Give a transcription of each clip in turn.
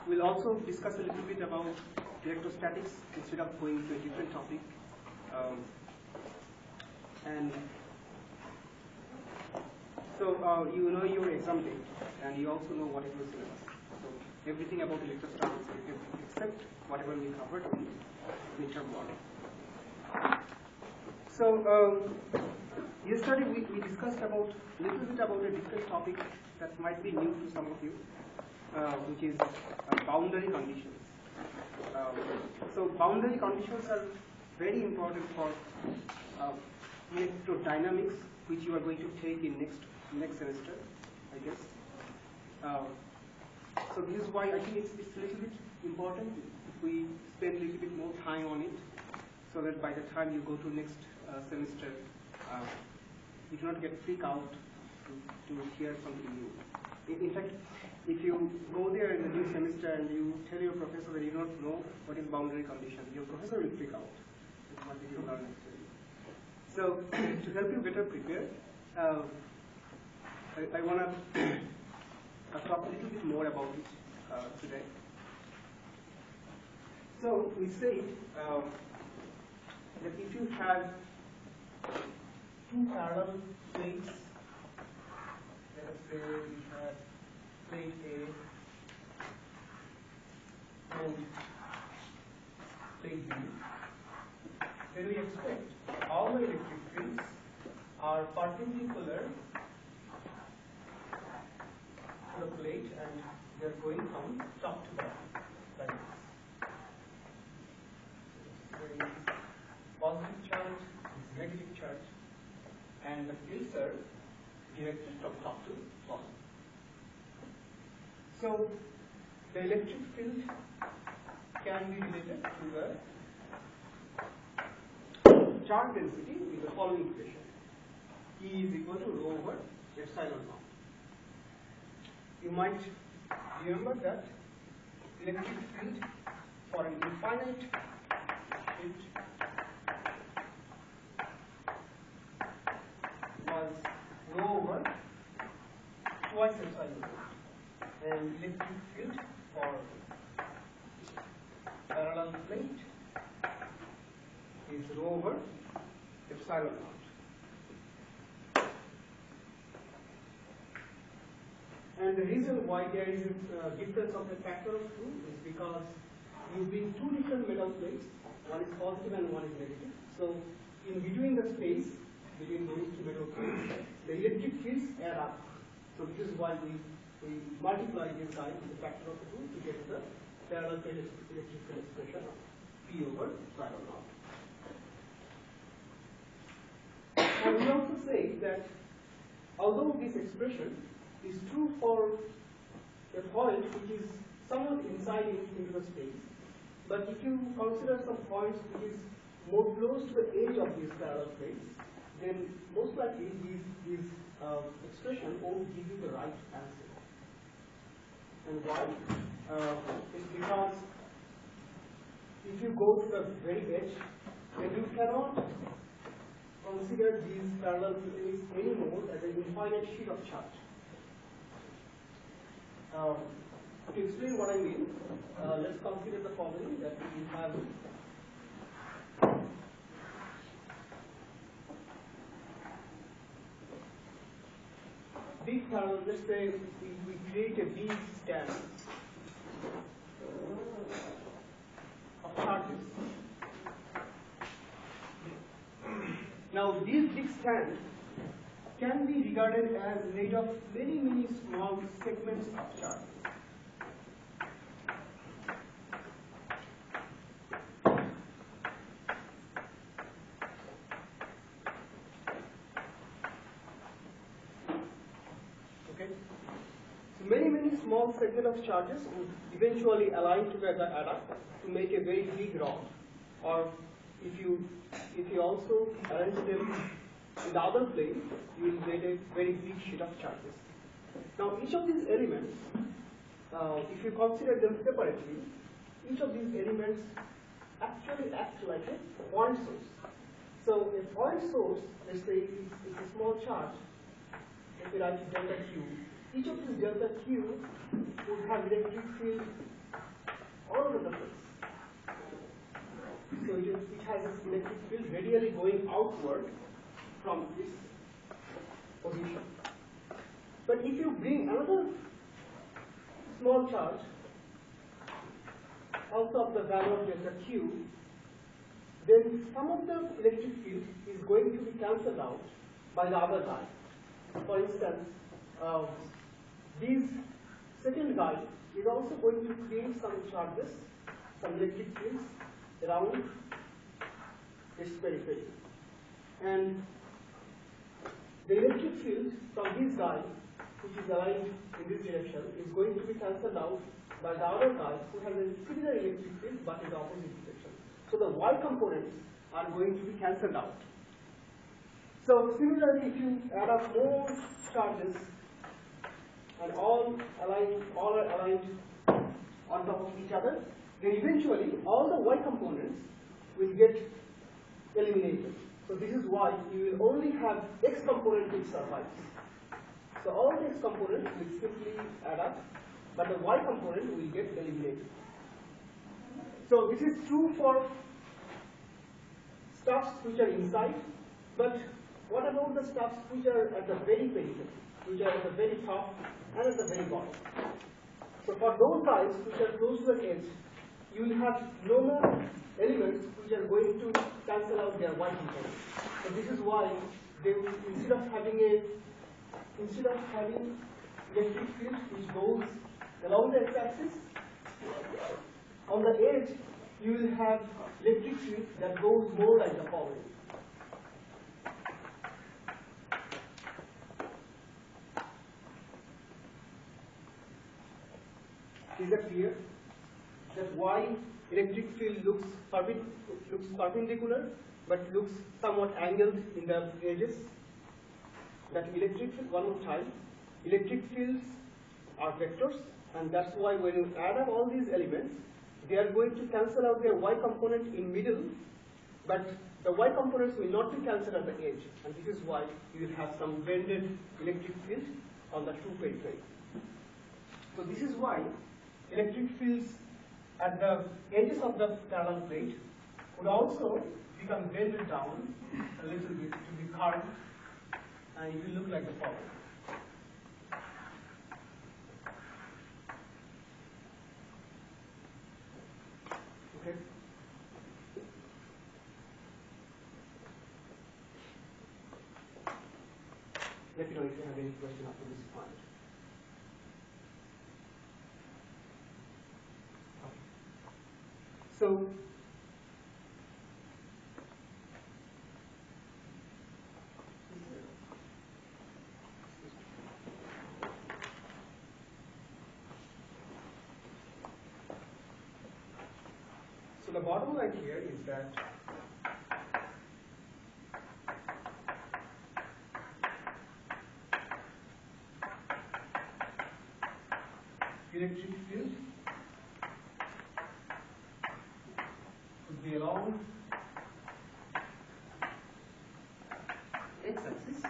We'll also discuss a little bit about electrostatics instead of going to a different topic. And so you know your exam date, and you also know what is your syllabus. So everything about electrostatics except whatever we covered in midterm model. So yesterday we discussed about a little bit about a different topic that might be new to some of you, which is boundary conditions. So boundary conditions are very important for electrodynamics, which you are going to take in next semester, I guess. So this is why I think it's a little bit important if we spend a little bit more time on it, so that by the time you go to next semester, you do not get freaked out to hear something new. In fact, if you go there in the new semester and you tell your professor that you don't know what is boundary condition, your professor will freak out. What did you learn yesterday? So to help you better prepare, I want to talk a little bit more about it today. So we say that if you have two parallel plates, let us say we have plate A and plate B, then we expect all the electric fields are perpendicular to the plate and they are going from top to bottom, like this. There is positive charge, negative charge, and the fields are directed from top to bottom. So the electric field can be related to the charge density with the following equation. E is equal to rho over epsilon naught. You might remember that electric field for an infinite field was rho over twice epsilon naught, and electric field for parallel plate is rho over epsilon naught. And the reason why there is a difference of a factor of 2 is because you bring two different metal plates, one is positive and one is negative. So in between the space between those two metal plates, the electric fields add up. So this is why we multiply this side with a factor of 2 to get the parallel plate electric field expression of P over epsilon naught. And we also say that although this expression is true for a point which is somewhat inside into the space, but if you consider some points which is more close to the edge of these parallel plates, then most likely these expression won't give you the right answer. And why? It's because if you go to the very edge, then you cannot consider these parallel plates anymore as an infinite sheet of charge. To explain what I mean, let's consider the following: that we have big parallel. Let's say we create a big stand of charges. Now, these big stands can be regarded as made of many small segments of charges. Okay? So many small segments of charges would eventually align together add up to make a very big rod. Or if you also arrange them in the other plane, you will get a very big sheet of charges. Now, each of these elements, if you consider them separately, each of these elements actually act like a point source. So, a point source, let's say, is a small charge. If we write delta Q, each of these delta Q would have electric field all over the place. So it has its electric field radially going outward from this position. But if you bring another small charge out of the value of delta Q, then some of the electric field is going to be cancelled out by the other guy. For instance, this second guy is also going to create some charges, some electric fields around its periphery. And the electric field from this guy, which is aligned in this direction, is going to be cancelled out by the other guy who has a similar electric field but in the opposite direction. So the Y components are going to be cancelled out. So similarly, if you add up more charges and all are aligned on top of each other, then eventually all the Y components will get eliminated. So this is why you will only have X component which survives. So all the X components will simply add up, but the Y component will get eliminated. So this is true for stuffs which are inside, but what about the stuffs which are at the very periphery, which are at the very top and at the very bottom? So for those guys which are close to the edge, you will have no more elements which are going to cancel out their Y component. So this is why they will, instead of having electric field which goes along the x-axis, on the edge you will have electric field that goes more like the following. Is that clear? That why electric field looks perpendicular but looks somewhat angled in the edges? That electric field, one more time, electric fields are vectors, and that's why when you add up all these elements, they are going to cancel out their Y component in middle, but the Y components will not be cancelled at the edge, and this is why you will have some blended electric field on the two periphery. So this is why electric fields at the edges of the parallel plate would also become blended down a little bit to be curved, and it will look like the following. Okay. Let me know if you have any question up to this point. So, the bottom line here is that electric field could be along x-axis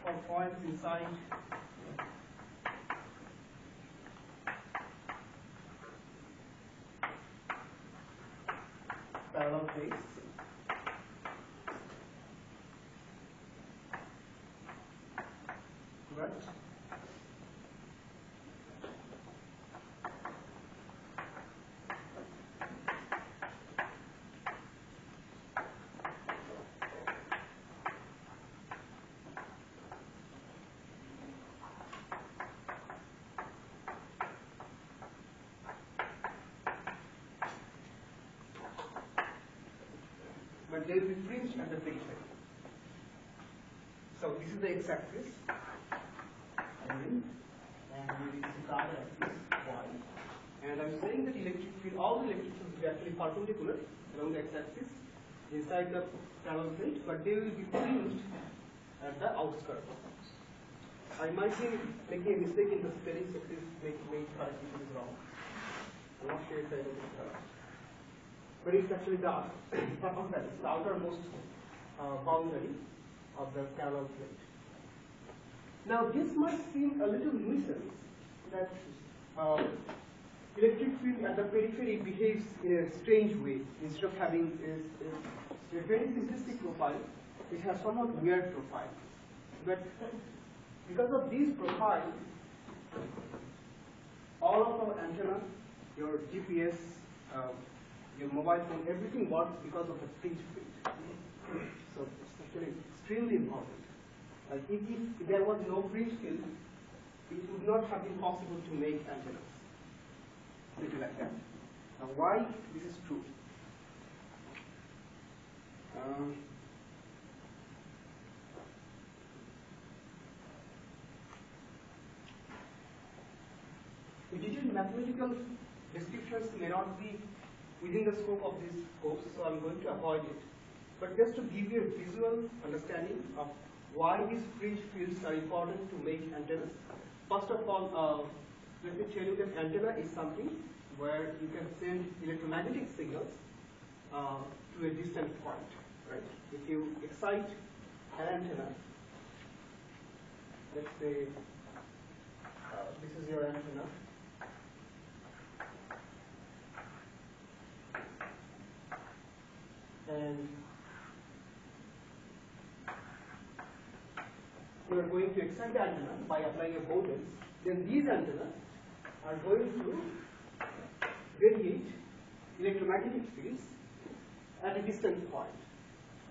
for points inside parallel plates. Correct? But there will be fringe at the periphery. So this is the x-axis, and this is the other axis, y. And I'm saying that electric field, all the electric fields will be actually perpendicular along the x-axis inside the parallel plate, but they will be fringed at the outskirts. I might be making a mistake in the spelling, so please make correct if it is wrong. I'm not sure if I wrote it correct. but it's actually the apostatic, the outermost boundary of the parallel plate. Now this might seem a little nuisance that electric field at the periphery behaves in a strange way. Instead of having a very simplistic profile, it has somewhat weird profile. But because of these profiles, all of our antenna, your GPS, your mobile phone, everything works because of the fringe field. So it's actually extremely important. Like if there was no fringe field, it would not have been possible to make antennas. Something like that. Now why this is true? The detailed mathematical descriptions may not be within the scope of this course, so I'm going to avoid it. But just to give you a visual understanding of why these fringe fields are important to make antennas. First of all, let me tell you that antenna is something where you can send electromagnetic signals to a distant point. Right? If you excite an antenna, let's say this is your antenna. And we are going to excite the antenna by applying a voltage. Then these antennas are going to radiate electromagnetic fields at a distant point.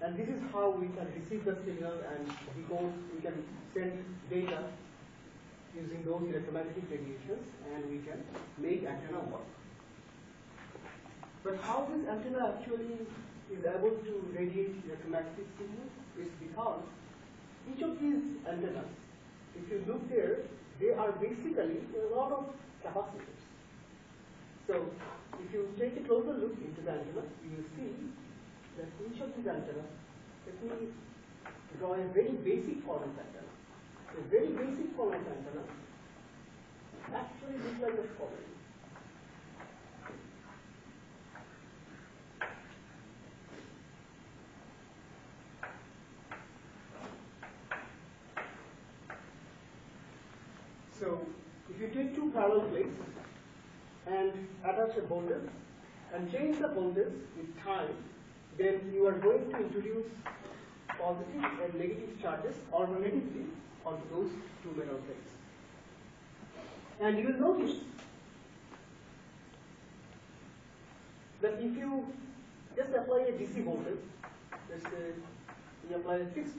And this is how we can receive the signal and we can send data using those electromagnetic radiations, and we can make antenna work. But how this antenna actually is able to radiate electromagnetic signals is because each of these antennas, if you look there, they are basically a lot of capacitors. So if you take a closer look into the antenna, you will see that each of these antennas, let me draw a very basic form of antenna. A very basic form of antenna actually looks like the following. So if you take two parallel plates and attach a voltage and change the voltage with time, then you are going to introduce positive and negative charges alternatively onto those two metal plates. And you will notice that if you just apply a DC voltage, let's say we apply a fixed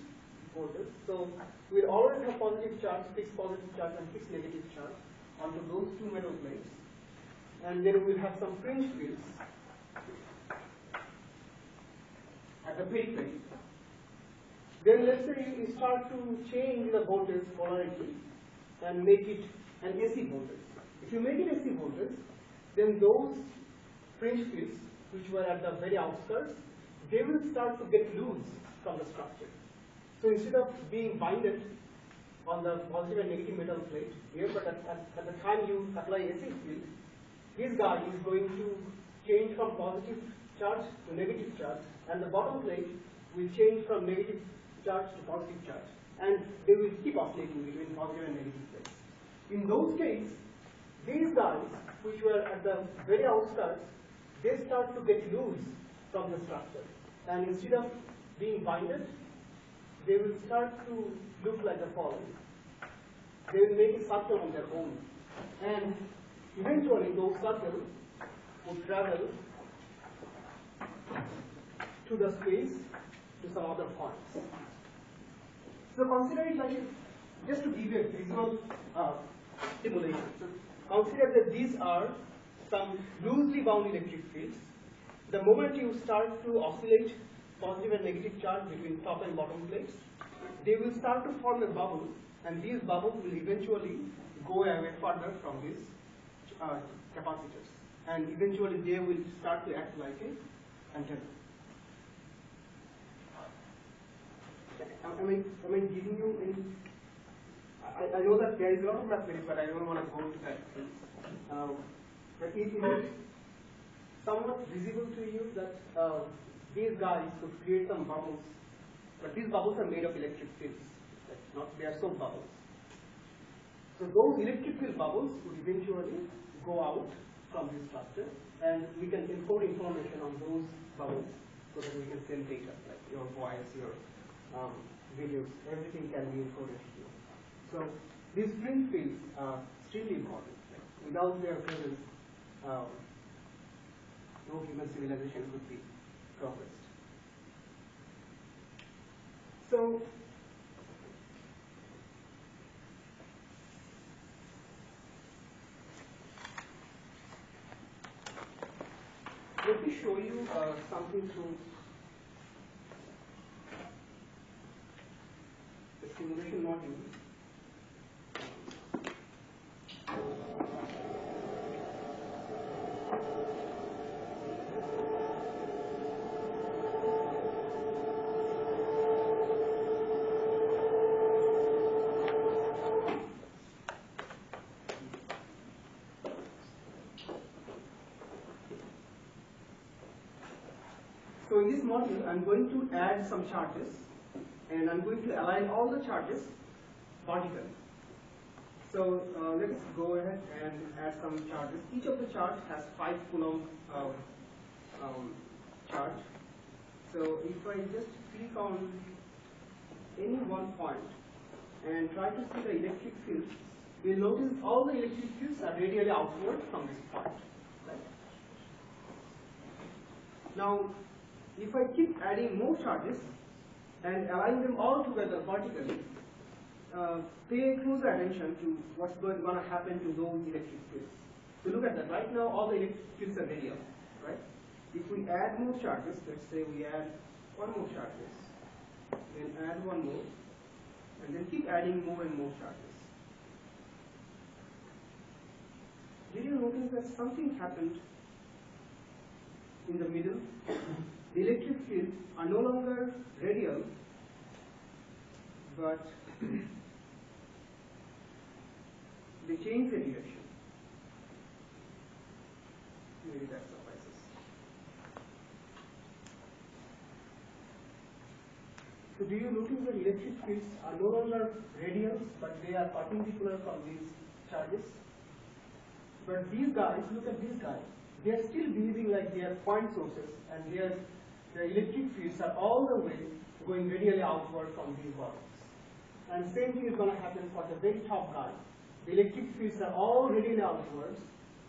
voltage, so we will always have positive charge, fixed positive charge and fixed negative charge onto those two metal plates, and then we will have some fringe fields at the periphery. Then let's say you start to change the voltage polarity and make it an AC voltage. If you make it AC voltage, then those fringe fields which were at the very outskirts, they will start to get loose from the structure. So instead of being binded on the positive and negative metal plate here, but at the time you apply AC field, this guy is going to change from positive charge to negative charge, and the bottom plate will change from negative charge to positive charge, and they will keep oscillating between positive and negative plates. In those cases, these guys, which were at the very outskirts, they start to get loose from the structure, and instead of being binded, they will start to look like the following. They will make a circle on their own, and eventually those circles will travel to the space to some other points. So consider it like, just to give you a visual simulation. So consider that these are some loosely bound electric fields. The moment you start to oscillate positive and negative charge between top and bottom plates, they will start to form a bubble, and these bubbles will eventually go away further from these capacitors, and eventually they will start to act like an antenna. Am I giving you any? I know that there is a lot of mathematics, but I don't want to go to that. But somewhat visible to you that these guys could create some bubbles, but these bubbles are made of electric fields. They are soap bubbles. So those electric field bubbles would eventually go out from this structure, and we can encode information on those bubbles so that we can send data, like your voice, your videos, everything can be encoded here. So these fringe fields are extremely important. Like, without their presence, no human civilization could be progressed. So let me show you something through the simulation module. So in this module, I'm going to add some charges, and I'm going to align all the charges vertically. So let's go ahead and add some charges. Each of the charge has 5 coulomb charge. So if I just click on any one point and try to see the electric field, you'll notice all the electric fields are radially outward from this point. Right? Now, if I keep adding more charges and align them all together vertically, pay closer attention to what's going to happen to those electric fields. So look at that. Right now, all the electric fields are radial, right? If we add more charges, let's say we add one more charges, then add one more, and then keep adding more and more charges. Did you notice that something happened in the middle? The electric fields are no longer radial, but they change the direction. Maybe that suffices. So do you notice that electric fields are no longer radial, but they are perpendicular from these charges? But these guys, look at these guys, they are still behaving like they are point sources, and their electric fields are all the way going radially outward from these bodies. And same thing is going to happen for the very top guy. The electric fields are all radially outwards,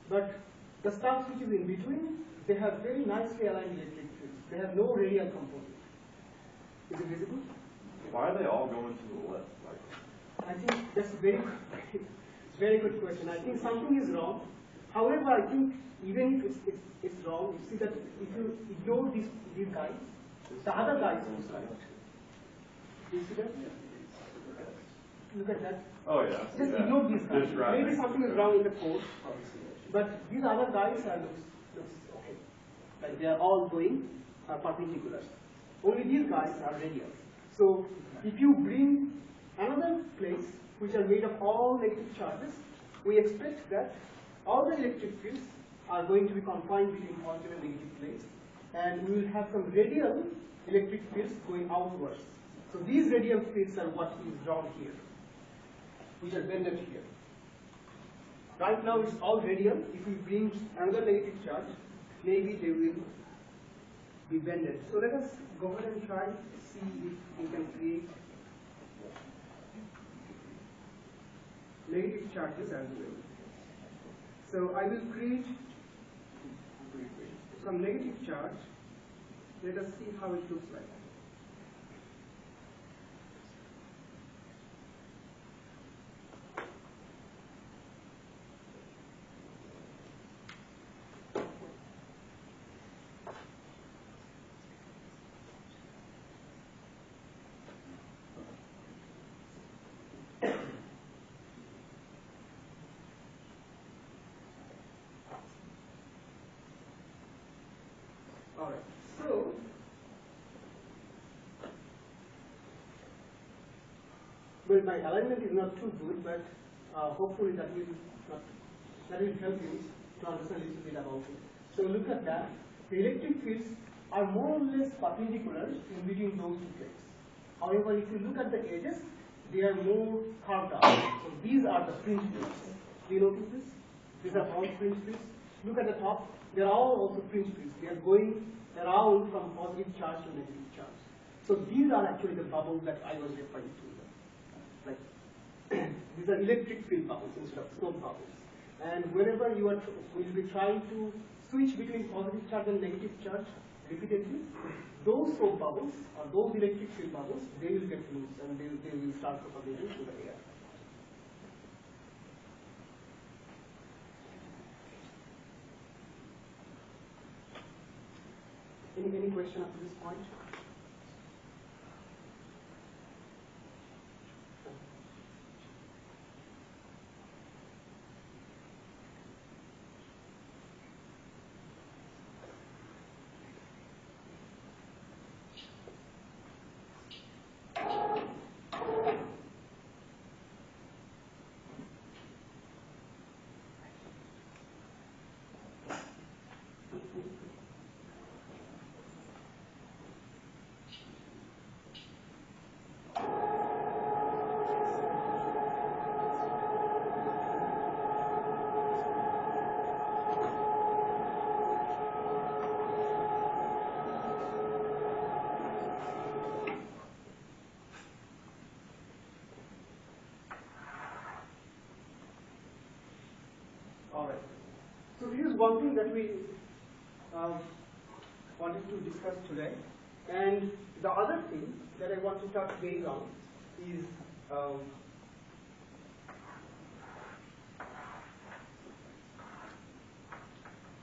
but the stuff which is in between, they have very nicely aligned electric fields. They have no radial component. Is it visible? Why are they all going to the left? I think that's a very good question. I think something is wrong. However, I think even if it's wrong, you see that if you ignore these guys, the other guys goes right. You see that? Look at that. Oh yeah. Just ignore these guys. Right. Maybe something is wrong in the code, but these other guys looks okay. Like they are all going perpendicular. Only these guys are radial. So if you bring another place which are made of all negative charges, we expect that all the electric fields are going to be confined between positive and negative plates, and we will have some radial electric fields going outwards. So these radial fields are what is drawn here, which are bended here. Right now it's all radial. If we bring another negative charge, maybe they will be bended. So let us go ahead and try to see if we can create negative charges as well. So I will create some negative charge. Let us see how it looks like. Alright, so well, my alignment is not too good, but hopefully that will help you to understand a little bit about it. So look at that. The electric fields are more or less perpendicular in between those two plates. However, if you look at the edges, they are more carved out. So these are the fringe fields. Do you notice this? These are all fringe fields. Look at the top. They are all also fringe fields. They are going around from positive charge to negative charge. So these are actually the bubbles that I was referring to. Like these are electric field bubbles instead of smoke bubbles. And whenever you will be trying to switch between positive charge and negative charge repeatedly, those soap bubbles or those electric field bubbles, they will get loose and they will start propagating through the air. Any question up to this point? Alright. So here's one thing that we wanted to discuss today. And the other thing that I want to touch base on is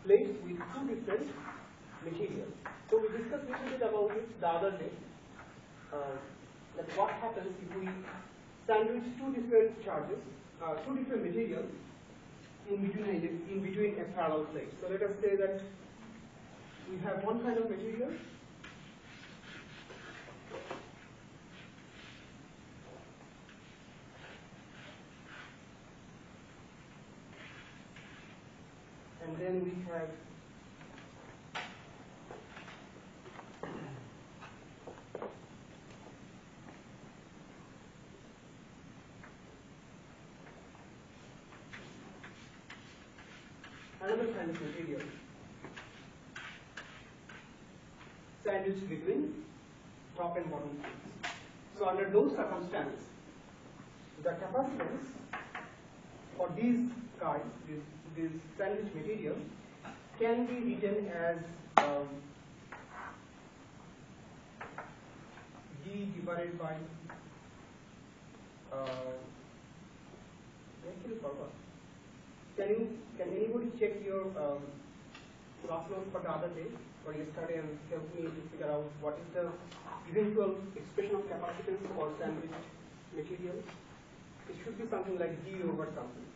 plates with two different materials. So we discussed a little bit about it the other day. That what happens if we sandwich two different charges, two different materials in between a parallel plate. So let us say that we have one kind of material and then we have another kind of material sandwiched between top and bottom plates. So under those circumstances, the capacitance for these guys, this sandwich material, can be written as D divided by actually forgot. Can anybody check your class note for the other day or yesterday and help me to figure out what is the eventual expression of capacitance for sandwich materials? It should be something like D over something.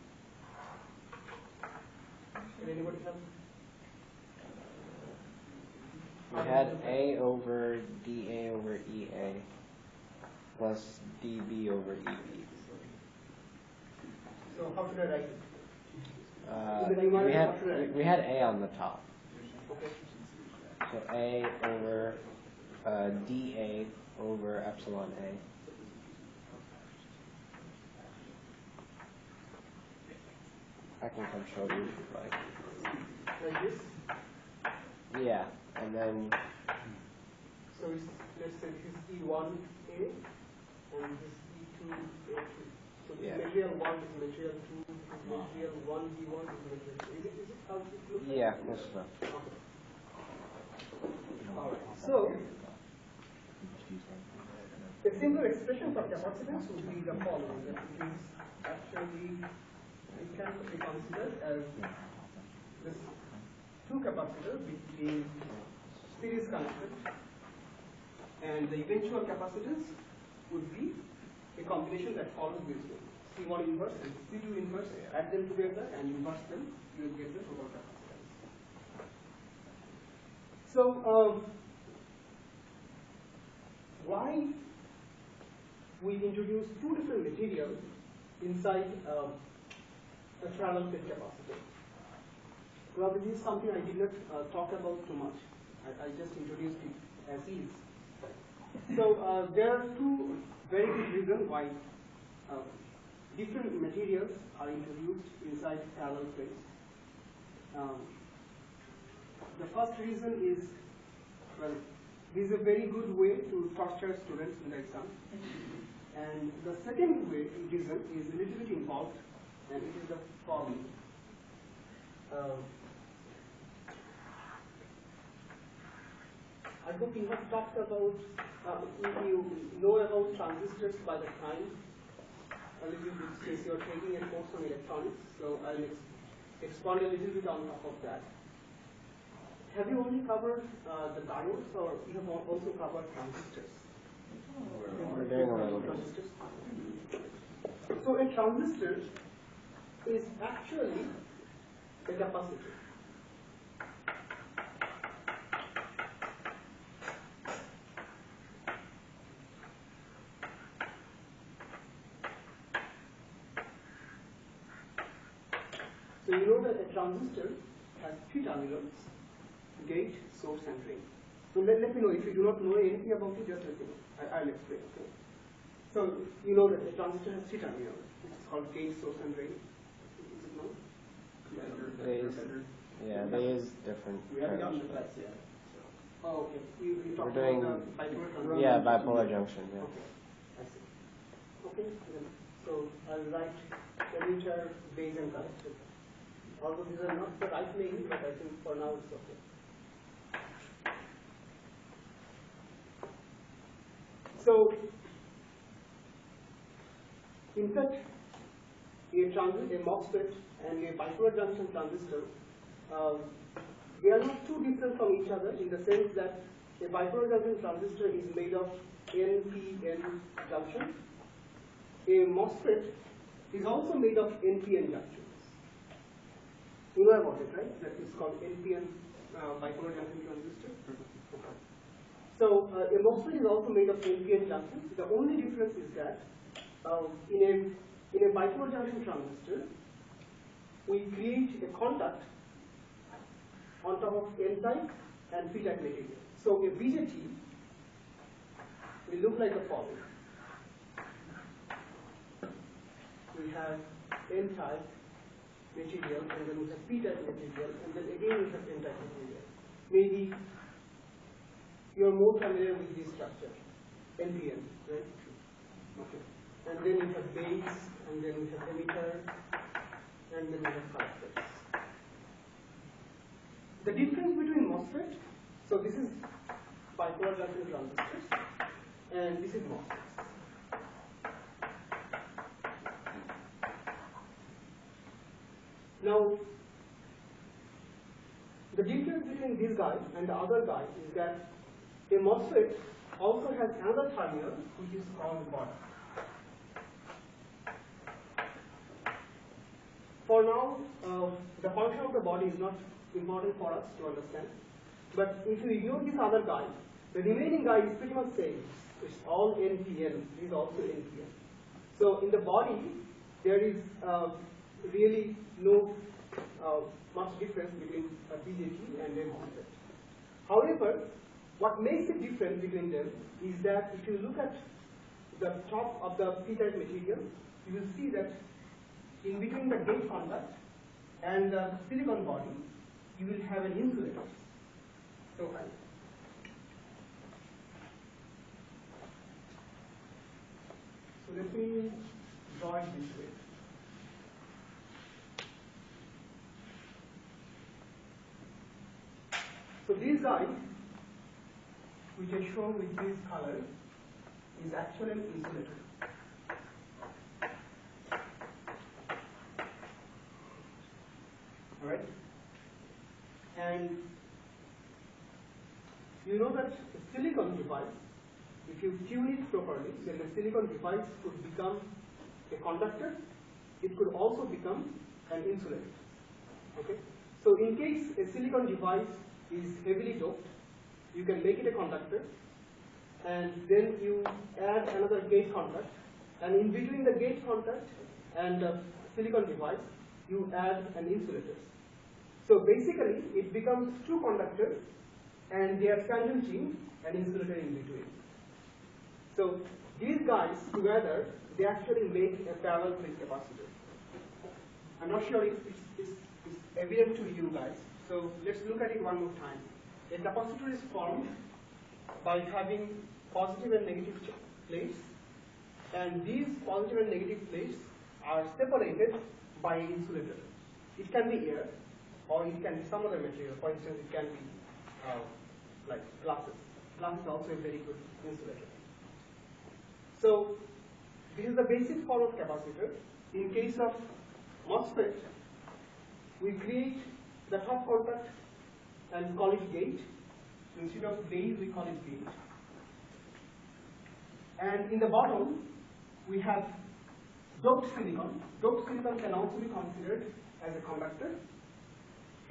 Can anybody help? We had A over dA over EA plus dB over EB. So how should I write it? We had A on the top. Okay. So A over dA over epsilon A. I can come show you if you'd like. Like this? Yeah, and then So it's, let's say this is E1A and this E2A2. So yeah. material 1 is material 2, this is material 1, D1 is material 2. Is it how it looks like? Yeah, close enough. Okay. Alright. So a simple expression for capacitance would be the following. That it is actually, it can be considered as this two capacitors being series connected, and the eventual capacitance would be a combination that follows this way. C1 inverse and C2 inverse, add them together and inverse them, you will get the total capacitance. So, why we introduce two different materials inside the parallel plate capacitor? Well, this is something I did not talk about too much. I just introduced it as is. So there are two very good reasons why different materials are introduced inside parallel plates. The first reason is, well, this is a very good way to torture students in the exam. And the second reason is a little bit involved, and it is the following. I hope you have talked about, if you know about transistors by the time, a little bit, since you're taking a course on electronics, so I'll expand a little bit on top of that. Have you only covered the diodes, or you have also covered transistors? We're doing a little bit. Transistors. So a transistor is actually a capacitor. So you know that a transistor has three terminals: gate, source, and drain. So let me know if you do not know anything about it. Just let me know. I'll explain. Okay. So you know that a transistor has three terminals, which is called gate, source, and drain. Is it known? They use different. We haven't gotten to that yet. Oh, okay. You talked We're doing, about the bipolar junction. yeah, bipolar junction, yeah. Okay, I see. Okay, then, so I'll write emitter, base, and collector. Although these are not the right name, but I think for now it's okay. So, in fact, a MOSFET and a bipolar junction transistor, they are not too different from each other in the sense that a bipolar junction transistor is made of NPN junction. A MOSFET is also made of NPN junctions. You know about it, right? That is called NPN bipolar junction transistor. Okay. So a MOSFET is also made of NPN junctions. The only difference is that in a bipolar junction transistor, we create a contact on top of N-type and P-type material. So a BJT will look like the following. We have N-type material, and then we have P-type material, and then again we have N-type material. Maybe you're more familiar with this structure, NPN, right? Okay. And then we have base, and then we have emitter, and then we have collectors. The difference between MOSFET, so this is bipolar junction transistors, and this is MOSFETs. Now, the difference between this guy and the other guy is that a MOSFET also has another terminal which is called body. For now, the function of the body is not important for us to understand. But if you ignore this other guy, the remaining guy is pretty much same. It's all NPN. This is also NPN. So in the body, there is really no much difference between a BJT and a MOSFET. However, what makes it different between them is that if you look at the top of the P-type material, you will see that in between the gate contact and the silicon body, you will have an insulator. So let me draw it this way. So this guy, which is shown with this color, is actually an insulator. Alright? And you know that a silicon device, if you tune it properly, then the silicon device could become a conductor. It could also become an insulator. Okay? So in case a silicon device is heavily doped, you can make it a conductor, and then you add another gate contact, and in between the gate contact and the silicon device, you add an insulator. So basically, it becomes two conductors, and they are sandwiching an insulator in between. So these guys together, they actually make a parallel plate capacitor. I'm not sure if it's evident to you guys. So let's look at it one more time. A capacitor is formed by having positive and negative plates, and these positive and negative plates are separated by an insulator. It can be air, or it can be some other material. For instance, it can be like glasses. Glass is also a very good insulator. So this is the basic form of capacitor. In case of MOSFET, we create the top contact and call it gate. Instead of base, we call it gate. And in the bottom, we have doped silicon. Doped silicon can also be considered as a conductor.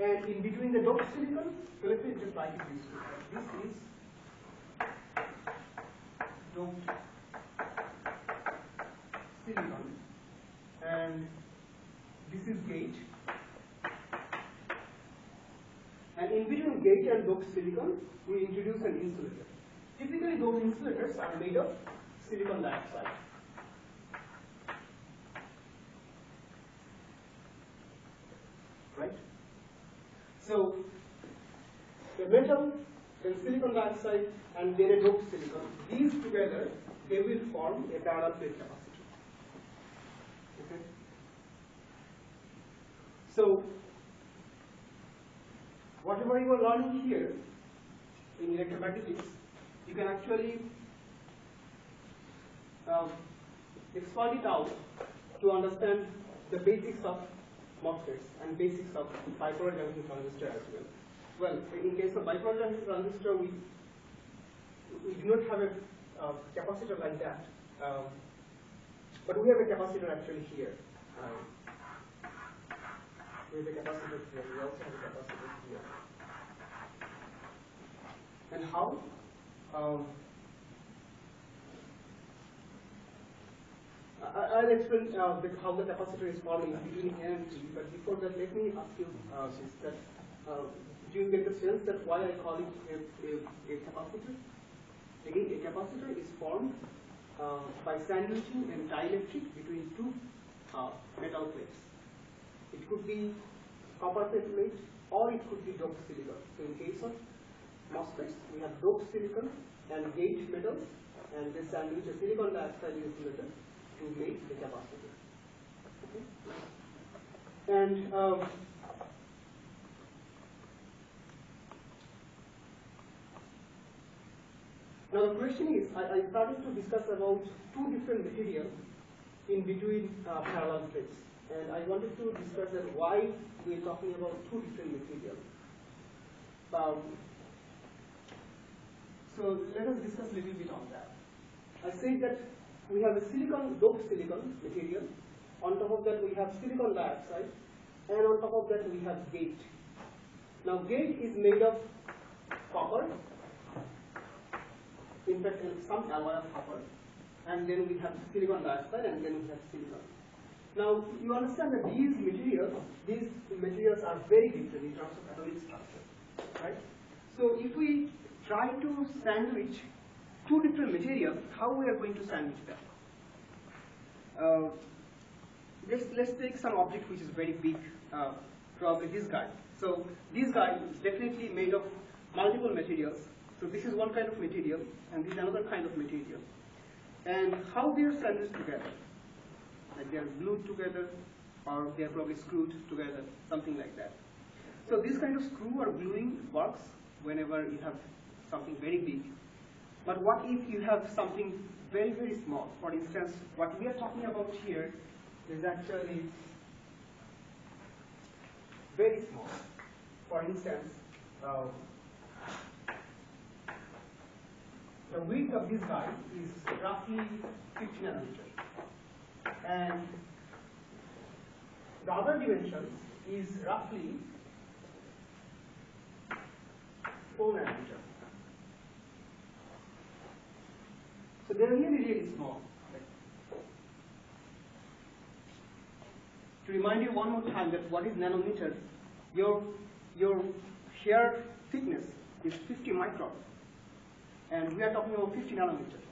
And in between the doped silicon, so let me just write it this way. This is doped silicon, and this is gate. And in between gate and doped silicon, we introduce an insulator. Typically, those insulators are made of silicon dioxide. Right? So, the metal, then silicon dioxide, and then a doped silicon, these together, they will form a parallel plate capacitor. Okay? So, whatever you are learning here in electromagnetics, you can actually exploit it out to understand the basics of MOSFETs and basics of bipolar junction transistor as well. Well, in case of bipolar junction transistor, we do not have a capacitor like that, but we have a capacitor actually here. We have a capacitor here. We also have a capacitor here. And how? I'll explain how the capacitor is forming between A and T, but before that, let me ask you this, do you get the sense that why I call it a capacitor? Again, a capacitor is formed by sandwiching a dielectric between two metal plates. It could be copper plate, or it could be doped silicon. So in case of MOSFETs, we have doped silicon and gate metals, and they sandwich a silicon dioxide insulator to make the capacitor. Okay? And now the question is, I started to discuss about two different materials in between parallel plates, and I wanted to discuss that why we are talking about two different materials. So let us discuss a little bit on that. I said that we have a doped silicon material. On top of that, we have silicon dioxide, and on top of that, we have gate. Now, gate is made of copper. In fact, some alloy of copper, and then we have silicon dioxide, and then we have silicon. Now, you understand that these materials are very different in terms of atomic structure, right? So, if we try to sandwich two different materials, how we are going to sandwich them? Let's take some object which is very big, probably this guy. So this guy is definitely made of multiple materials. So this is one kind of material, and this is another kind of material. And how they are sandwiched together? Like they are glued together, or they are probably screwed together, something like that. So this kind of screw or gluing works whenever you have something very big. But what if you have something very, very small? For instance, what we are talking about here is actually very small. For instance, the width of this guy is roughly 50 nanometers. And the other dimensions is roughly 4 nanometers. So they're really, really small. To remind you one more time that what is nanometer, your your hair thickness is 50 micron, and we are talking about 50 nanometers.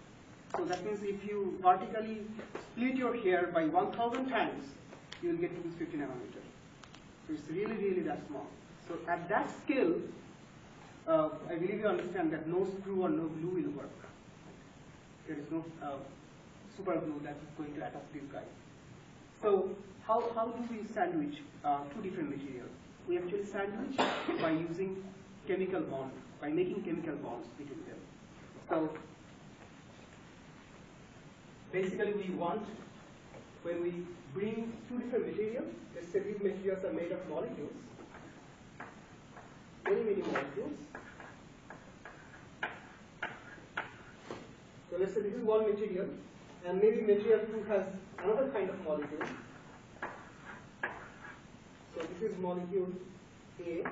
So that means if you vertically split your hair by 1,000 times, you will get to this 50 nanometers. So it's really, really that small. So at that scale, I believe you understand that no screw or no glue will work. There is no super glue that is going to attach these guys. So how do we sandwich two different materials? We actually sandwich by using chemical bond, by making chemical bonds between them. So basically we want, when we bring two different materials, let's say these materials are made of molecules, many molecules. So let's say this is one material, and maybe material 2 has another kind of molecule. So this is molecule A,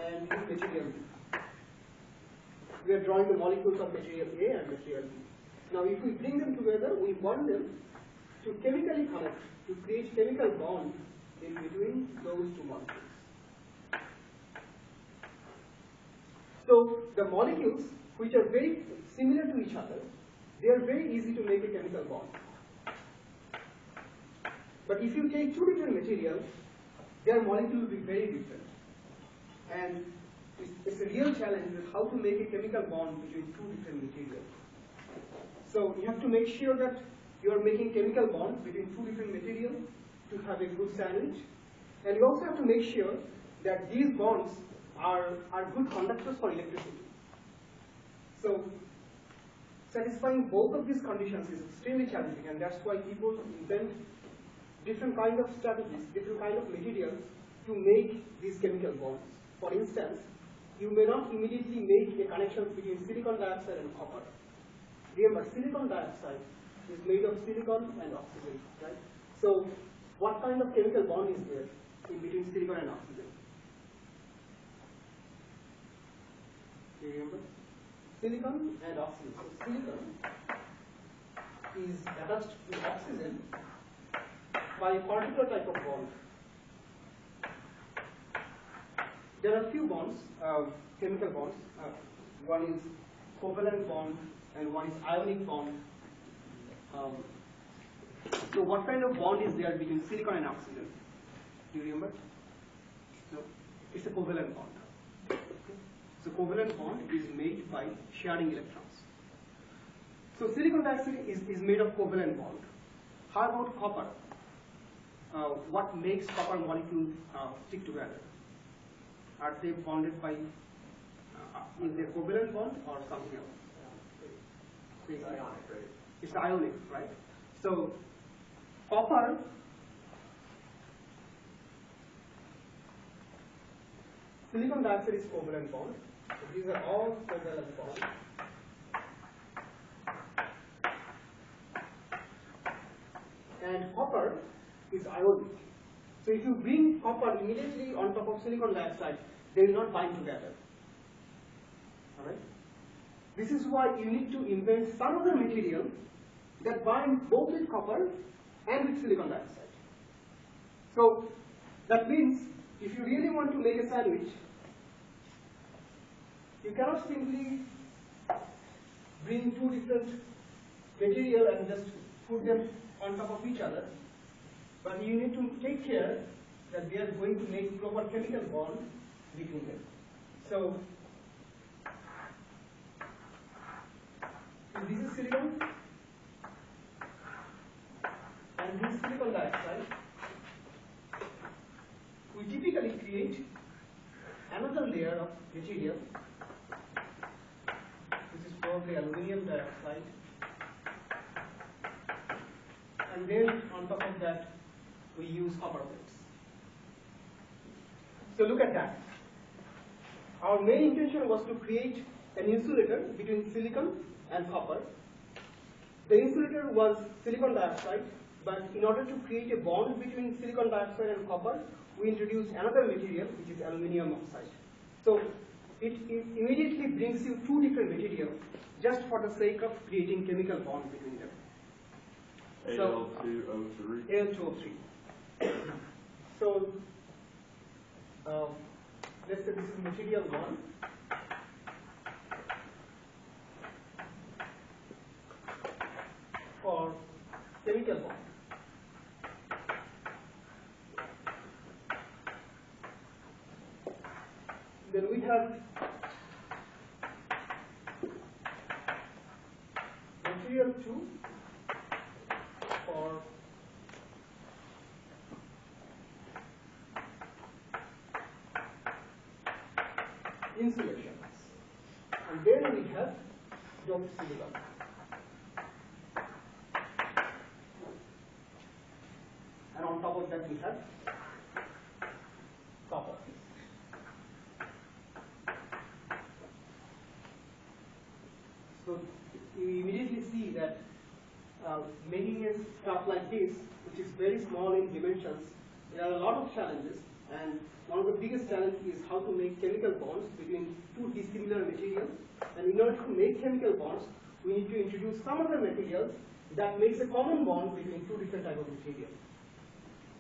and this is material B. We are drawing the molecules of material A and material B. Now if we bring them together, we want them to chemically connect, to create chemical bond in between those two molecules. So the molecules, which are very similar to each other, they are very easy to make a chemical bond. But if you take two different materials, their molecule will be very different. And it's a real challenge with how to make a chemical bond between two different materials. So you have to make sure that you are making chemical bonds between two different materials to have a good sandwich. And you also have to make sure that these bonds are good conductors for electricity. So satisfying both of these conditions is extremely challenging, and that's why people invent different kind of strategies, different kind of materials to make these chemical bonds. For instance, you may not immediately make a connection between silicon dioxide and copper. Remember, silicon dioxide is made of silicon and oxygen, right? So what kind of chemical bond is there in between silicon and oxygen? Do you remember? Silicon and oxygen. So silicon is attached to oxygen by a particular type of bond. There are a few bonds, chemical bonds. One is covalent bond and one is ionic bond. So what kind of bond is there between silicon and oxygen? Do you remember? No, it's a covalent bond. So covalent bond is made by sharing electrons. So silicon dioxide is made of covalent bond. How about copper? What makes copper molecules stick together? Are they bonded by, is there covalent bond or something else? It's ionic, right? It's ionic, right? So copper, silicon dioxide is covalent bond. So these are all covalent bonds. And copper is ionic. So if you bring copper immediately on top of silicon dioxide, they will not bind together. Alright? This is why you need to invent some other material that binds both with copper and with silicon dioxide. So that means if you really want to make a sandwich, you cannot simply bring two different material and just put them on top of each other, but you need to take care that they are going to make proper chemical bond between them. So this is silicon and this is silicon dioxide. We typically create another layer of material. This is probably aluminum dioxide. And then on top of that, we use copper plates. So look at that. Our main intention was to create an insulator between silicon and copper. The insulator was silicon dioxide, but in order to create a bond between silicon dioxide and copper, we introduced another material, which is aluminum oxide. So it immediately brings you two different materials just for the sake of creating chemical bond between them. Al2O3. Al2O3. So let's say this is material 1. For chemical bond. Then we have material 2 for insulation. And then we have doped silicon. And on top of that we have copper. So you immediately see that making a stuff like this, which is very small in dimensions, there are a lot of challenges, and one of the biggest challenges is how to make chemical bonds between two dissimilar materials. And in order to make chemical bonds, we need to introduce some other materials that makes a common bond between two different types of materials.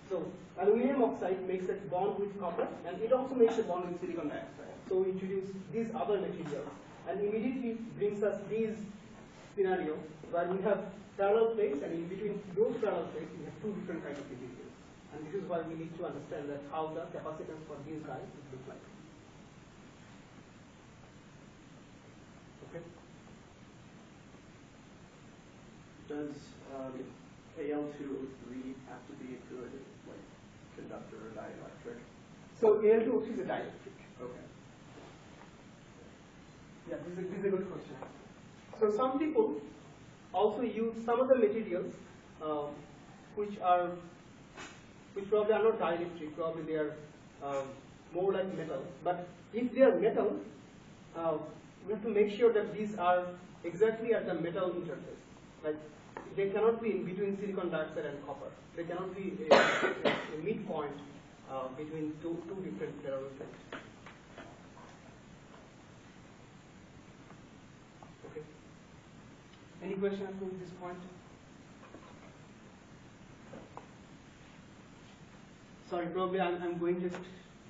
So aluminum oxide makes a bond with copper, and it also makes a bond with silicon dioxide. So we introduce these other materials, and immediately brings us this scenario where we have parallel plates, and in between those parallel plates we have two different kinds of materials. And this is why we need to understand that how the capacitance for these guys would look like. Okay. Does Al2O3 have to be a good conductor or dielectric? So Al2O3 is a dielectric. Okay. Yeah, this is a good question. So some people also use some other materials which probably are not dielectric, probably they are more like metal. But if they are metal, we have to make sure that these are exactly at the metal interface. Like they cannot be in between silicon dioxide and copper. They cannot be a midpoint between two different parallel plates. Okay. Any question up to this point? Sorry, probably I'm going just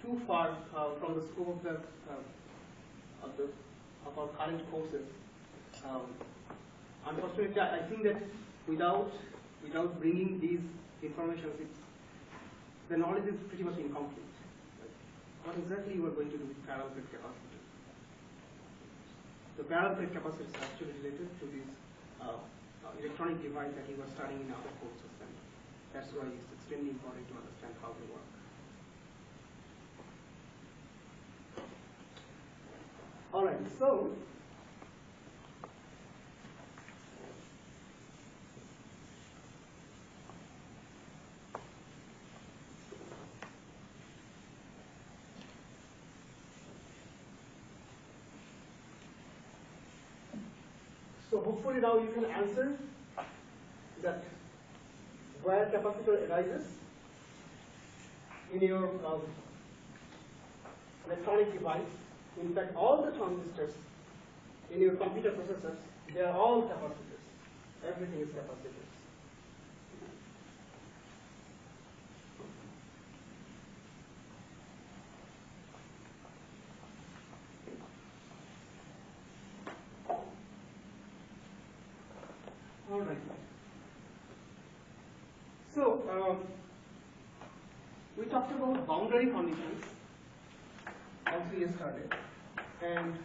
too far from the scope of our current courses. Unfortunately, I think that without bringing these information, the knowledge is pretty much incomplete. What exactly you are going to do with parallel plate capacitor? The parallel plate capacitor is actually related to this electronic device that you are studying in other courses, and that's why it's extremely important to understand how they work. All right, so hopefully now you can answer that where capacitor arises in your electronic device. In fact, all the transistors in your computer processors, they are all capacitors. Everything is capacitors. All right. So we talked about boundary conditions also yesterday, and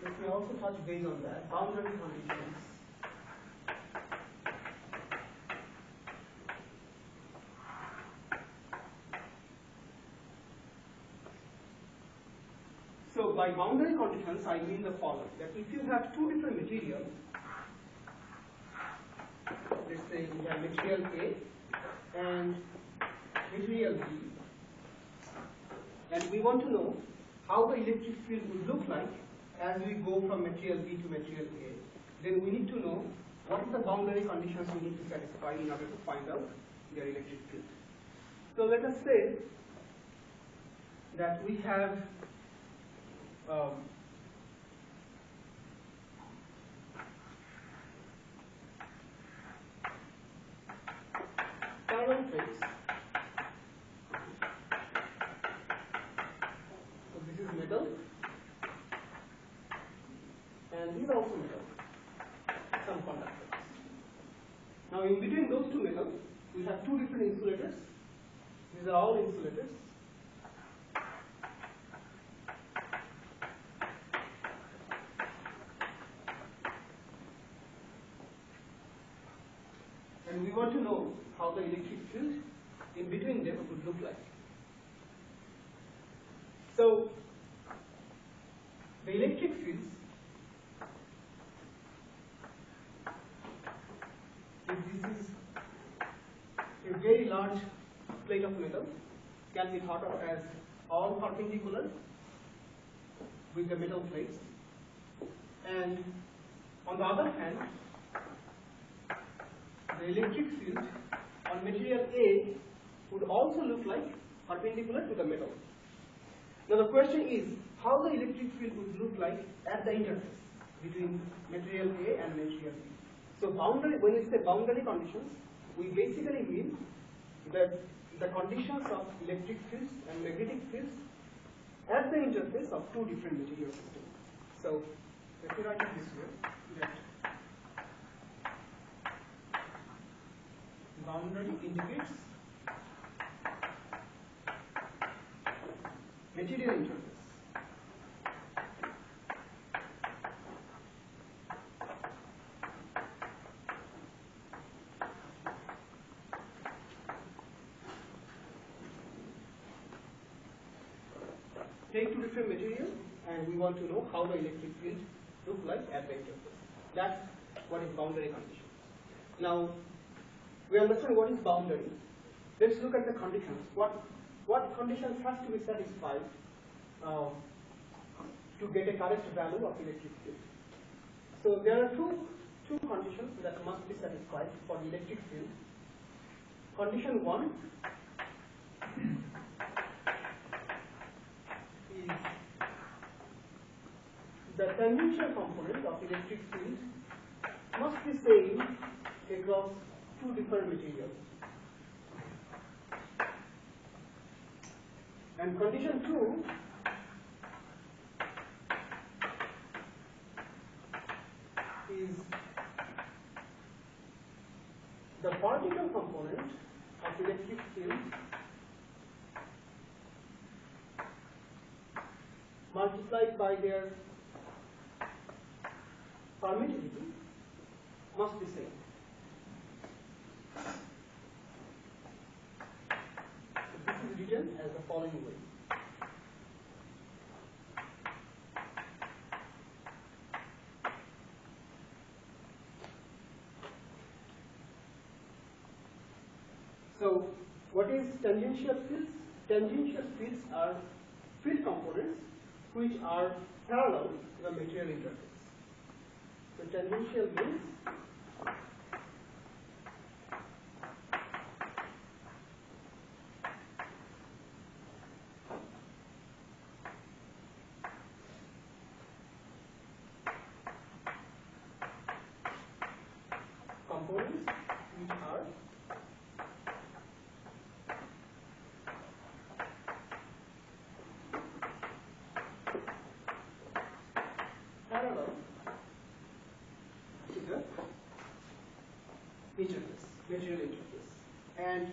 let me also touch base on that. Boundary conditions. So by boundary conditions, I mean the following: that if you have two different materials, let's say we have material A and material B, and we want to know how the electric field will look like as we go from material B to material A, then we need to know what are the boundary conditions we need to satisfy in order to find out their electric field. So let us say that we have parallel plates and these are also metal, some conductors. Now in between those two metals, we have two different insulators. These are all insulators. And we want to know how the electric field in between them would look like. So, the electric fields, if this is a very large plate of metal, can be thought of as all perpendicular with the metal plates. And on the other hand, the electric field on material A would also look like perpendicular to the metal. Now the question is, how the electric field would look like at the interface between material A and material B. So boundary, when we say boundary conditions, we basically mean that the conditions of electric fields and magnetic fields at the interface of two different material systems. So let me write it this way, that boundary indicates material interface. Take two different materials and we want to know how the electric field look like at the interface. That's what is boundary condition. Now, we understand what is boundary. Let's look at the conditions. What conditions have to be satisfied to get a correct value of electric field? So there are two conditions that must be satisfied for the electric field. Condition 1 is the tangential component of electric field must be same across two different materials. And condition 2 is the particle component of electric field multiplied by their permittivity must be same. So this is written as the following way. So what is tangential fields? Tangential fields are field components which are parallel to the material interface. So tangential means components which are parallel to the interface, material interface. And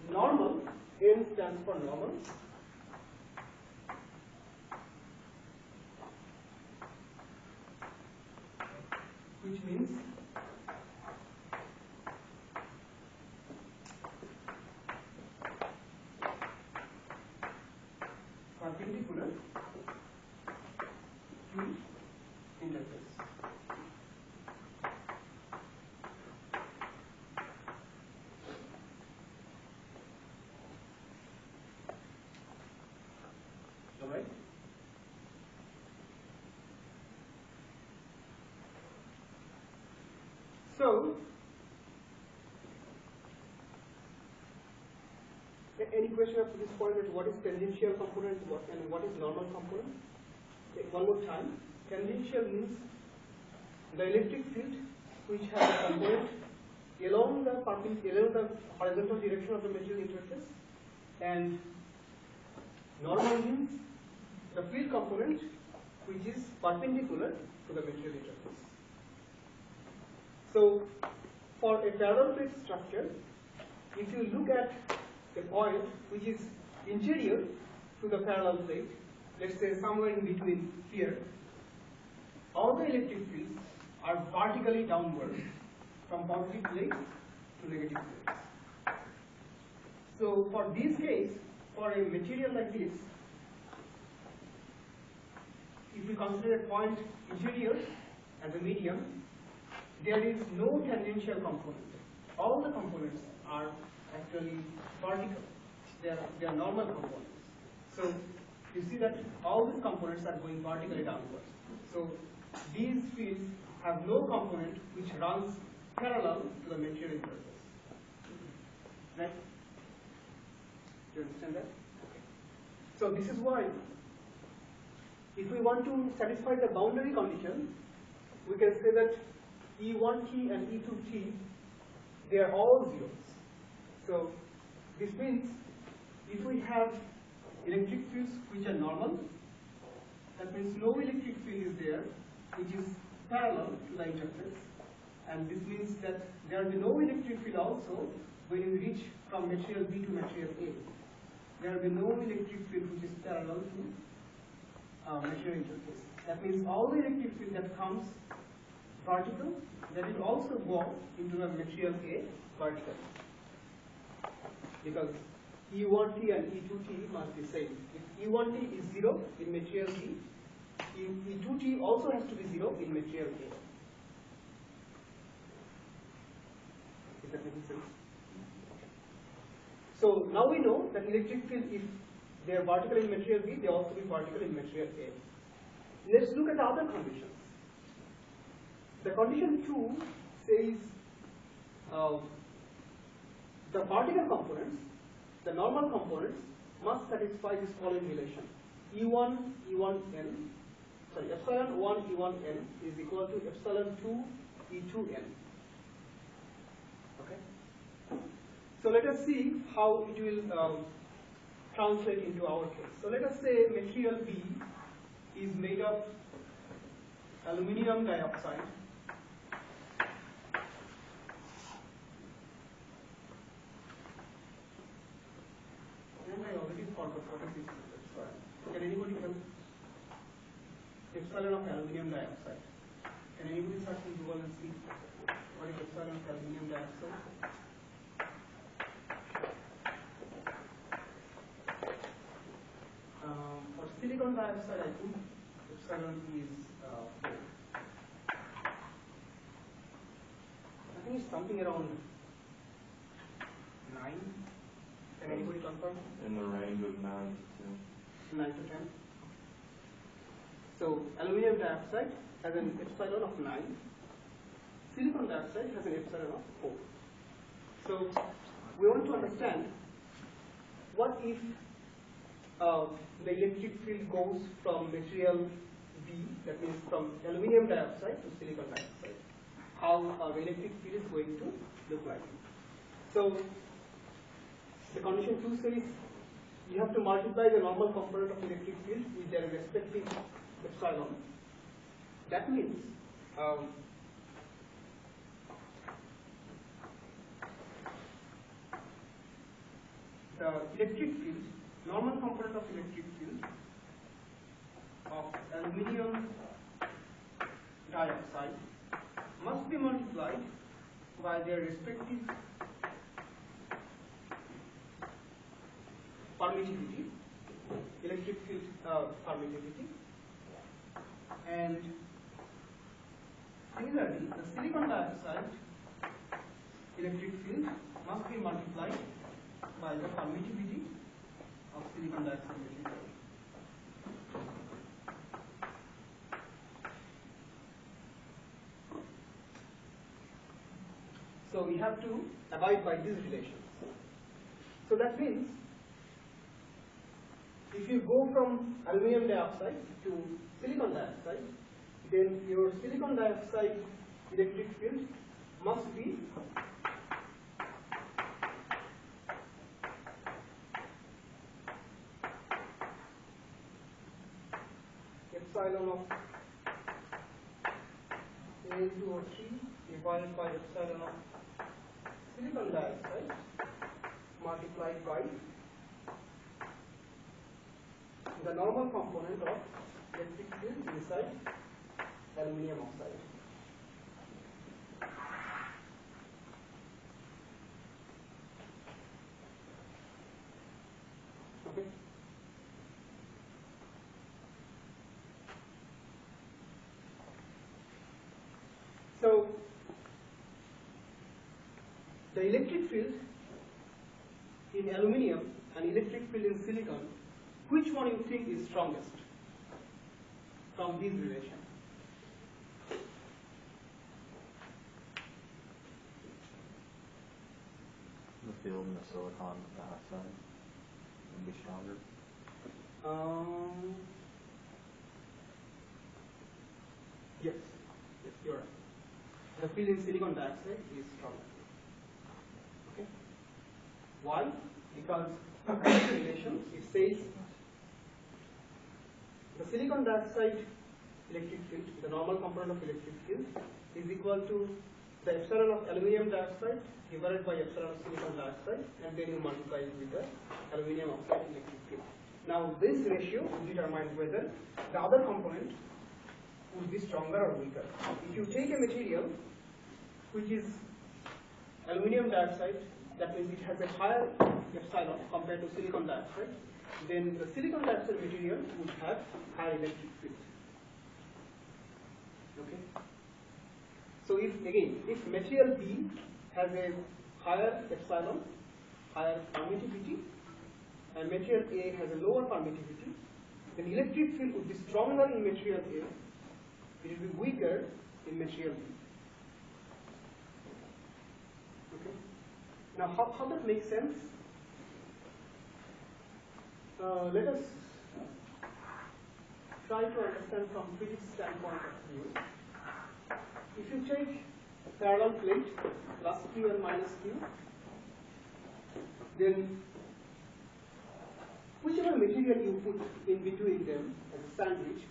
normal, N stands for normal. Which means perpendicular to interface. Alright? So, any question up to this point that what is tangential component and what is normal component? One more time. Tangential means the electric field which has a component along the horizontal direction of the material interface, and normal means the field component which is perpendicular to to the material interface. So for a parallel plate structure, if you look at a point which is interior to the parallel plate, let's say somewhere in between here, all the electric fields are vertically downward from positive plate to negative plate. So for this case, for a material like this, if we consider a point interior as a medium, there is no tangential component. All the components are actually vertical. They are normal components. So you see that all these components are going vertically downwards. So these fields have no component which runs parallel to the material interface. Right? Do you understand that? Okay. So this is why, if we want to satisfy the boundary condition, we can say that E1t and E2t, they are all zeros. So this means if we have electric fields which are normal, that means no electric field is there which is parallel to the interface, and this means that there will be no electric field also when you reach from material B to material A. There will be no electric field which is parallel to material interface. That means all the electric field that comes vertical, that will also go into the material A vertical, because E1t and E2t must be same. If E1t is 0 in material B, E2t also has to be 0 in material A. Is that making sense? So now we know that electric field, if they are vertical in material B, they also be vertical in material A. Let's look at the other conditions. The condition 2 says the vertical components, the normal components, must satisfy this following relation. epsilon 1 E1n is equal to epsilon 2 E2n. Okay? So let us see how it will translate into our case. So let us say material B is made of aluminum dioxide and I already forgot what is this. Can anybody help? Epsilon of aluminum dioxide. Can anybody search in Google and see what is epsilon of aluminum dioxide? For silicon dioxide, I think epsilon is 4. I think it's something around 9. Can anybody confirm? In the range of 9 to 10. 9 to 10. So aluminum dioxide has an epsilon of 9. Silicon dioxide has an epsilon of 4. So we want to understand, what if the electric field goes from material B, that means from aluminum dioxide to silicon dioxide, how the electric field is going to look like. So the condition 2 says you have to multiply the normal component of electric field with their respective epsilon. That means the electric field, normal component of electric field of aluminum dioxide must be multiplied by their respective permittivity, electric field permittivity, and similarly the silicon dioxide electric field must be multiplied by the permittivity of silicon dioxide material. So we have to abide by these relations. So that means if you go from aluminum dioxide to silicon dioxide, then your silicon dioxide electric field must be epsilon of 1, 2, or 3 divided by epsilon of silicon dioxide multiplied by the normal component of electric field inside aluminum oxide. Okay. So the electric field in aluminum and electric field in silicon, which one you think is strongest from these relations? The field in the silicon dioxide would be stronger. Yes, you're right. The field in silicon dioxide is stronger. Okay. Why? Because according to relation, it says the silicon dioxide electric field, the normal component of electric field, is equal to the epsilon of aluminum dioxide divided by epsilon of silicon dioxide, and then you multiply it with the aluminum oxide electric field. Now this ratio will determine whether the other component would be stronger or weaker. If you take a material which is aluminum dioxide, that means it has a higher epsilon compared to silicon dioxide, then the silicon dioxide material would have higher electric field. Okay. So if material B has a higher epsilon, higher permittivity, and material A has a lower permittivity, then electric field would be stronger in material A, it will be weaker in material B. Okay. Now how that makes sense? Let us try to understand from physics standpoint of view. If you take a parallel plate, plus Q and minus Q, then whichever material you put in between them as a sandwich,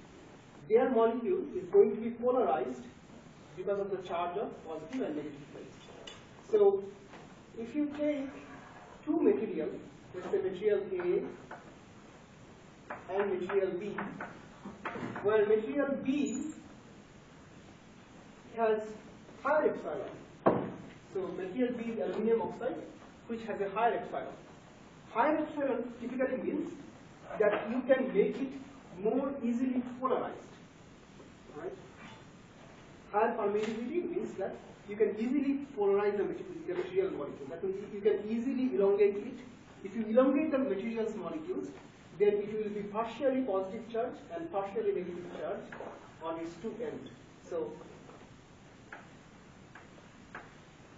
their molecule is going to be polarized because of the charge of positive and negative plates. So if you take two materials, let's say material A and material B, where material B has higher epsilon. So material B is aluminum oxide, which has a higher epsilon. Higher epsilon typically means that you can make it more easily polarized. Right? Higher permittivity means that you can easily polarize the material molecule. That means you can easily elongate it. If you elongate the material's molecules, then it will be partially positive charge and partially negative charge on its two ends. So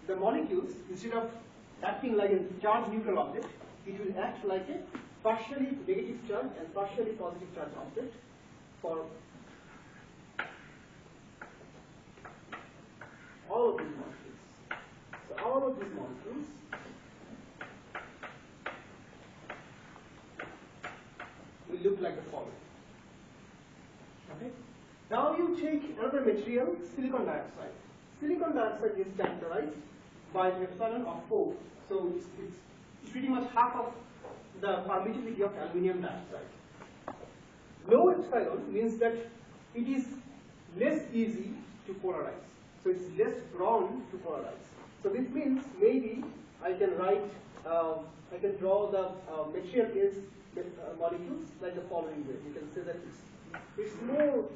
the molecules, instead of acting like a charge neutral object, it will act like a partially negative charge and partially positive charge object for all of these molecules. So all of these molecules will look like the following. Okay? Now you take another material, silicon dioxide. Silicon dioxide is characterized by an epsilon of 4. So it's pretty much half of the permittivity of aluminum dioxide. Low epsilon means that it is less easy to polarize. So it's less prone to polarize. So this means maybe I can write, I can draw the material is molecules like the following way. You can say that it's more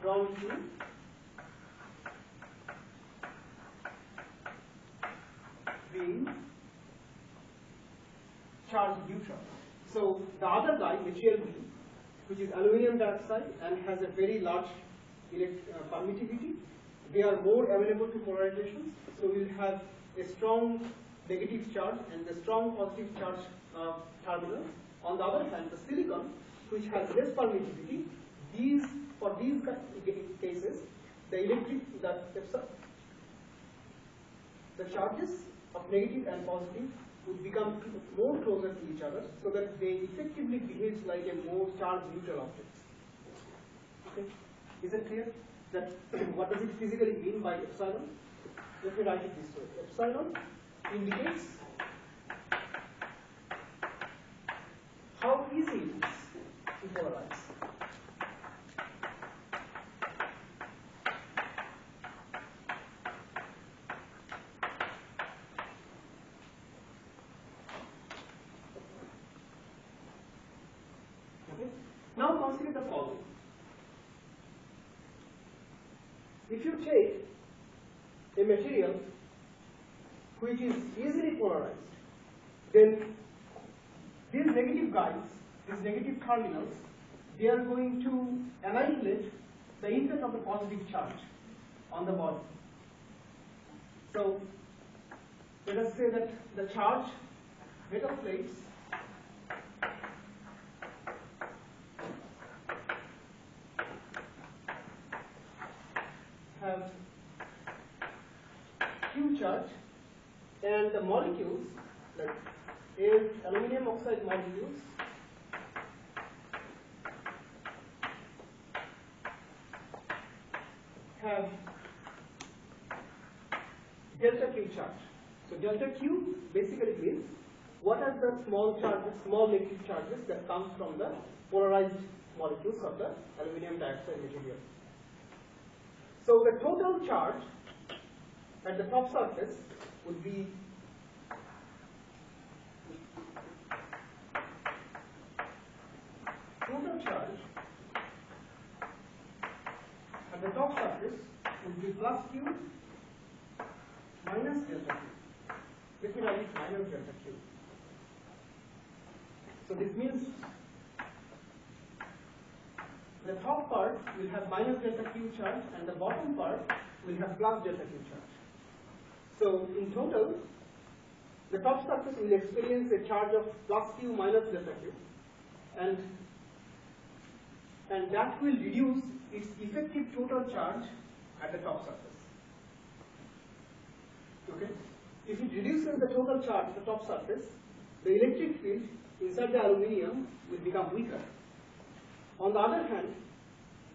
prone to being charge neutral. So the other guy, material B, which is aluminum dioxide and has a very large permittivity, they are more amenable to polarizations. So we will have a strong negative charge and a strong positive charge terminal. On the other hand, the silicon, which has less permittivity, for these cases, the charges of negative and positive would become more closer to each other so that they effectively behave like a more charge neutral objects. Okay? Is it clear that what does it physically mean by epsilon? Let me write it this way. Epsilon indicates how easy it is to polarize. Okay? Now consider the following. If you take a material which is easily polarized, then these negative guys, these negative terminals, they are going to annihilate the impact of the positive charge on the body. So let us say that the charge metal plates have Q charge, and the molecules, like aluminum oxide molecules, have delta Q charge. So delta Q basically means what are the small charges, small negative charges that comes from the polarized molecules of the aluminum dioxide material. So the total charge at the top surface would be total charge at the top surface would be plus Q minus delta Q. Let me write it minus delta Q. So this means the top part will have minus delta Q charge and the bottom part will have plus delta Q charge. So in total, the top surface will experience a charge of plus Q minus delta Q, and that will reduce its effective total charge at the top surface. Okay? If it reduces the total charge at the top surface, the electric field inside the aluminium will become weaker. On the other hand,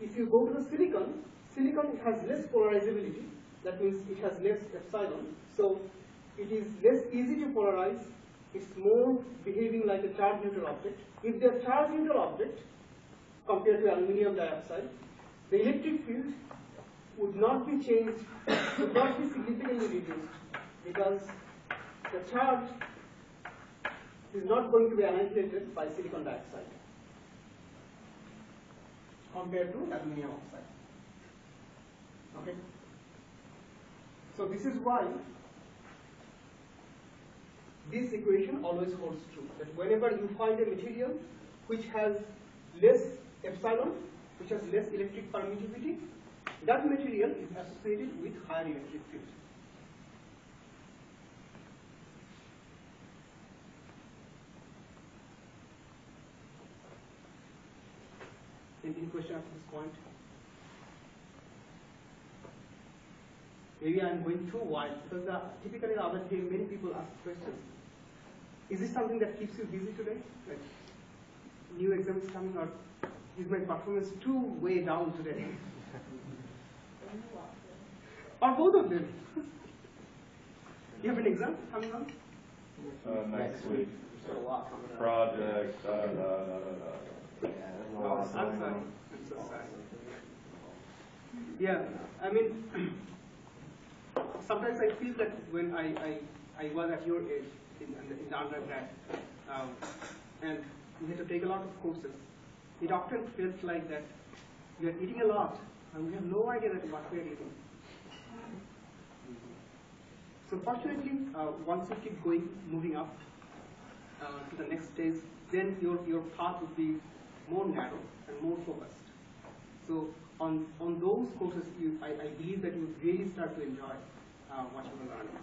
if you go to the silicon, silicon has less polarizability, that means it has less epsilon, so it is less easy to polarize, it's more behaving like a charge neutral object. If they are charge neutral object compared to aluminium dioxide, the electric field would not be changed, would not be significantly reduced, because the charge is not going to be annihilated by silicon dioxide compared to aluminium oxide. Okay? So this is why this equation always holds true, that whenever you find a material which has less epsilon, which has less electric permittivity, that material is associated with higher electric field. Any question at this point? Maybe I'm going too wide, because typically the other day many people ask questions. Is this something that keeps you busy today? Like new exams coming, or is my performance too way down today? Or both of them? You have an exam coming on? Next week. There's a lot coming up. Project, Yeah, Oh, I'm sorry. I'm so sorry. Yeah, I mean, sometimes I feel that when I was at your age in the undergrad, and we had to take a lot of courses, it often felt like that we are eating a lot and we have no idea that what we are eating. So fortunately, once you keep going, moving up to the next stage, then your path would be more narrow and more focused. So on those courses, I believe that you really start to enjoy what you are learning.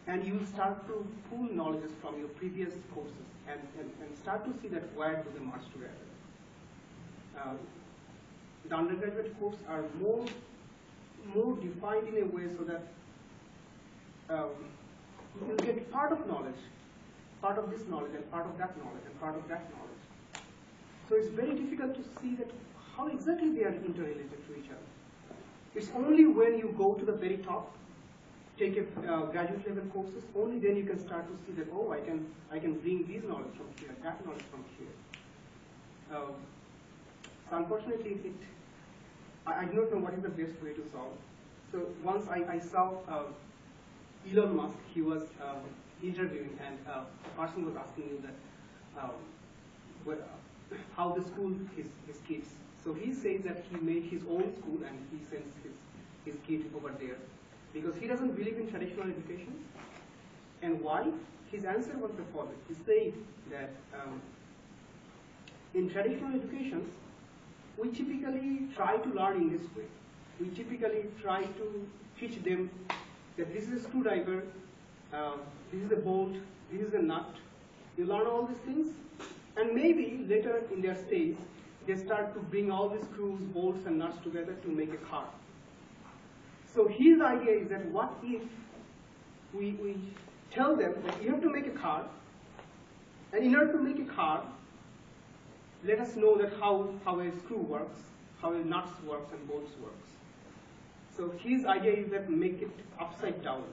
And you start to pull knowledges from your previous courses and start to see that where do they merge together. The undergraduate courses are more defined in a way so that you get part of knowledge, part of this knowledge, and part of that knowledge, and part of that knowledge. So it's very difficult to see that how exactly they are interrelated to each other. It's only when you go to the very top, take a graduate level courses, only then you can start to see that, oh, I can bring these knowledge from here, that knowledge from here. So unfortunately, I do not know what is the best way to solve. So once I saw Elon Musk, he was interviewing, and a person was asking him that how the school his kids. So he says that he made his own school and he sends his kid over there because he doesn't believe in traditional education. And why? His answer was the following. He said that in traditional education, we typically try to learn in this way. We typically try to teach them that this is a screwdriver, this is a bolt, this is a nut. You learn all these things, and maybe later in their stage, they start to bring all the screws, bolts, and nuts together to make a car. So his idea is that what if we tell them that you have to make a car, and in order to make a car, let us know that how a screw works, how a nuts works and bolts works. So his idea is that make it upside down.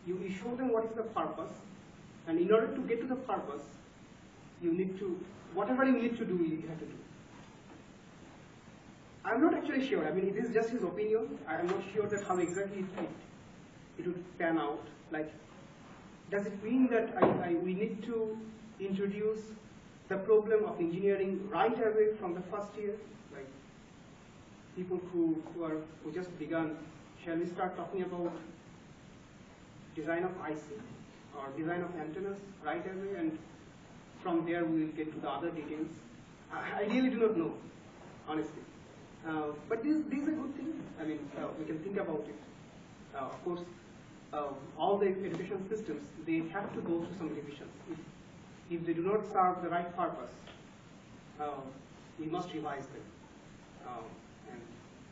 You show them what is the purpose, and in order to get to the purpose, you need to, whatever you need to do, you have to do. I'm not actually sure. I mean, it is just his opinion. I'm not sure that how exactly it would pan out. Like, does it mean that we need to introduce the problem of engineering right away from the first year? Like, people who just begun, shall we start talking about design of IC or design of antennas right away, and from there we will get to the other details? I really do not know, honestly. But this is a good thing. I mean, we can think about it. Of course, all the education systems, they have to go through some revisions. If they do not serve the right purpose, we must revise them. And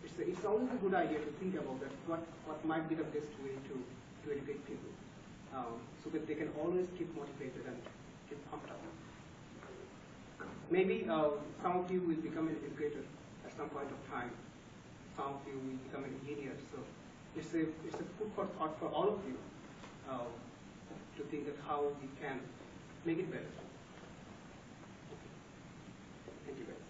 it's always a good idea to think about that. What might be the best way to educate people, so that they can always keep motivated and keep pumped up. Maybe some of you will become an educator at some point of time. Some of you will become an engineer. So it's a food for thought for all of you to think that how we can make it better. Thank you guys.